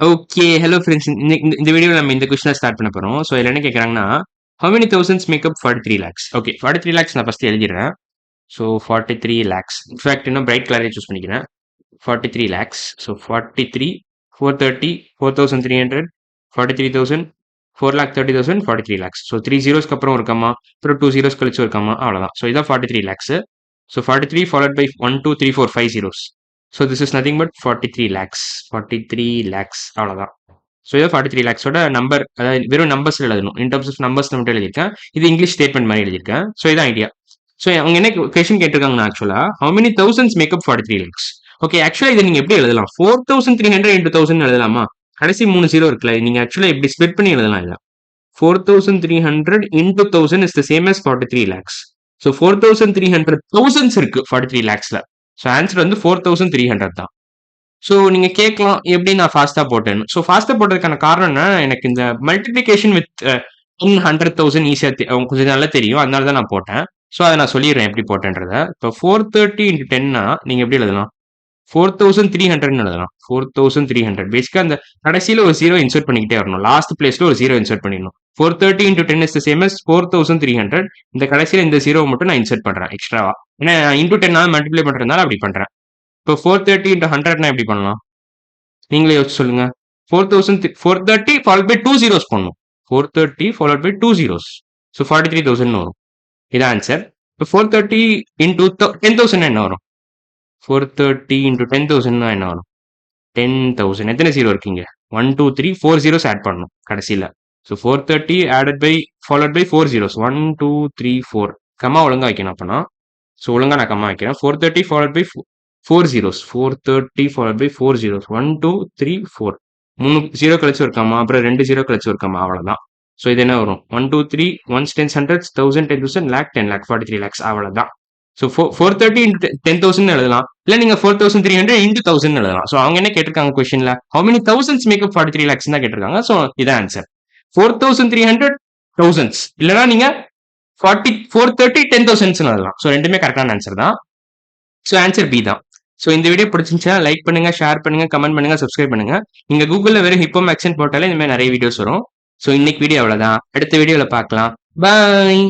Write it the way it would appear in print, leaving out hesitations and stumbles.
Okay. Hello friends. இந்த வீடியோல நம்ம இந்த கொஸ்டின ஸ்டார்ட் பண்ண போறோம். ஸோ இதுல என்ன கேட்கறாங்கன்னா, how many thousands make up 43 lakhs? Okay. 43 lakhs நான் ஃபர்ஸ்ட் எழுதிடுறேன். ஸோ 43 லேக்ஸ். இன்ஃபாக்ட் இன்னும் பிரைட் கலரே சூஸ் பண்ணிக்கிறேன். 43 லேக்ஸ். ஸோ 43, 430, 4300, 43,000, 4,30,000, 43 லேக்ஸ். ஸோ 3 ஜீரோஸ்க்கு அப்புறம் ஒரு கம்மா, அப்புறம் 2 ஜீரோஸ் கழிச்சு ஒரு கம்மா, அவ்வளவுதான். ஸோ இதான் 43 lakhs. So 43 followed by 1, 2, 3, 4, 5 zeros. So this is nothing but 43 lakhs. 43 lakhs அவ்வளவுதான். ஸோ இதை 43 லேக்ஸோட நம்பர், அதாவது வெறும் நம்பர்ஸ் எழுதணும். இன் டர்ம்ஸ் ஆஃப் நம்பர்ஸ் மட்டும் எழுதியிருக்கேன். இது இங்கிலீஷ் ஸ்டேட்மெண்ட் மாதிரி எழுதியிருக்கேன். ஸோ இதான் ஐடியா. ஸோ அவங்க என்ன கொஸ்டின் கேட்டிருக்காங்கன்னா, ஆக்சுவலா how many thousands makeup 43 lakhs? Okay, ஆக்சுவலா இதை நீங்க எப்படி எழுதலாம்? 4,300 into 1000 எழுதலாமா? கடைசி 3 ஜீரோ இருக்குல்ல, நீங்க ஆக்சுவலா இப்படி ஸ்பிளிட் பண்ணி எழுதலாம். இல்ல 4,300 into 1000 is the same as 43 lakhs. So 4,300 thousands இருக்கு 43 lakhsல. ஸோ ஆன்சர் வந்து 4,300 தான். ஸோ நீங்க கேட்கலாம் எப்படி நான் ஃபாஸ்டா போட்டேன்னு. ஸோ ஃபாஸ்டா போட்டதுக்கான காரணம் என்ன, எனக்கு இந்த மல்டிப்ளிகேஷன் வித் 100,000 ஈஸியா கொஞ்சம் நல்லா தெரியும். அதனால தான் நான் போட்டேன். ஸோ அதை நான் சொல்லிடுறேன் எப்படி போட்டேன்றத. இப்போ 430 into 10னா நீங்க எப்படி எழுதலாம்? 4,300 எழுதலாம். 4,300 பேசிக்கா அந்த கடைசியில ஒரு ஜீரோ இன்சர்ட் பண்ணிக்கிட்டே வரணும். லாஸ்ட் பிளேஸ்ல ஒரு ஜீரோ இன்சர்ட் பண்ணிடணும். 430 into 10 is the same as 4,300. இந்த கடைசியில இந்த ஜீரோ மட்டும் நான் இன்சர்ட் பண்றேன் எக்ஸ்ட்ராவா. ஏன்னா இன்டூ 10 மல்டிப்ளை பண்றதுனால அப்படி பண்றேன். இப்போ 430 into 100 எப்படி பண்ணலாம்? நீங்களே யோசிச்சு சொல்லுங்க. 430 followed by 2 zeros பண்ணணும். 430 followed by 2 zeros. ஸோ 43,000 வரும். இதான் ஆன்சர். இப்போ 430 into 10,000 என்ன வரும்? 430 into 10,000 என்ன வரும்? 10,000. எத்தனை ஜீரோ இருக்கீங்க? 1, 2, 3, 4 zeros ஆட் பண்ணணும் கடைசியில. So 430 added by followed by 4 zeros. 1, 2, 3, 4. கம்மா ஒழுங்கா வைக்கணும் அப்பனா. ஸோ ஒழுங்கா நான் கம்மா வைக்கிறேன். 430 followed by 4 zeros. 430 followed by 4 zeros. 1, 2, 3, 4. 3 zero கழிச்சு ஒரு கம்மா, அப்புறம் 2 ஜீரோ கழிச்சு ஒரு கம்மா, அவ்வளவுதான். ஸோ இது என்ன வரும்? 1, 2, 3, 1s, 10s, 100s, 1000, 10,000, lakh, 10 lakh, 43 lakhs, அவ்வளவுதான். ஸோ 430 into 10,000 எழுதலாம். இல்ல நீங்க 4,300 into 1000 எழுதலாம். ஸோ அவங்க என்ன கேட்டிருக்காங்க கொஸ்டின்ல, how many thousands make up 43 lakhs தான் கேட்டிருக்காங்க. ஸோ இதான் ஆன்சர். 4,300 thousands. இல்லனா நீங்க 430 10,000 எழுதலாம். ஸோ ரெண்டுமே கரெக்டான ஆன்சர் தான். ஸோ ஆன்சர் பி தான். ஸோ இந்த வீடியோ பிடிச்சிருந்துச்சுன்னா லைக் பண்ணுங்க, ஷேர் பண்ணுங்க, கமெண்ட் பண்ணுங்க, சப்ஸ்கிரைப் பண்ணுங்க. நீங்க கூகுள்ல வெறும் ஹிப்போ மேக்ஸ்ன்னு போட்டாலே இந்த மாதிரி நிறைய வீடியோஸ் வரும். ஸோ இன்னைக்கு வீடியோ அவ்வளவுதான். அடுத்த வீடியோல பார்க்கலாம். பாய்.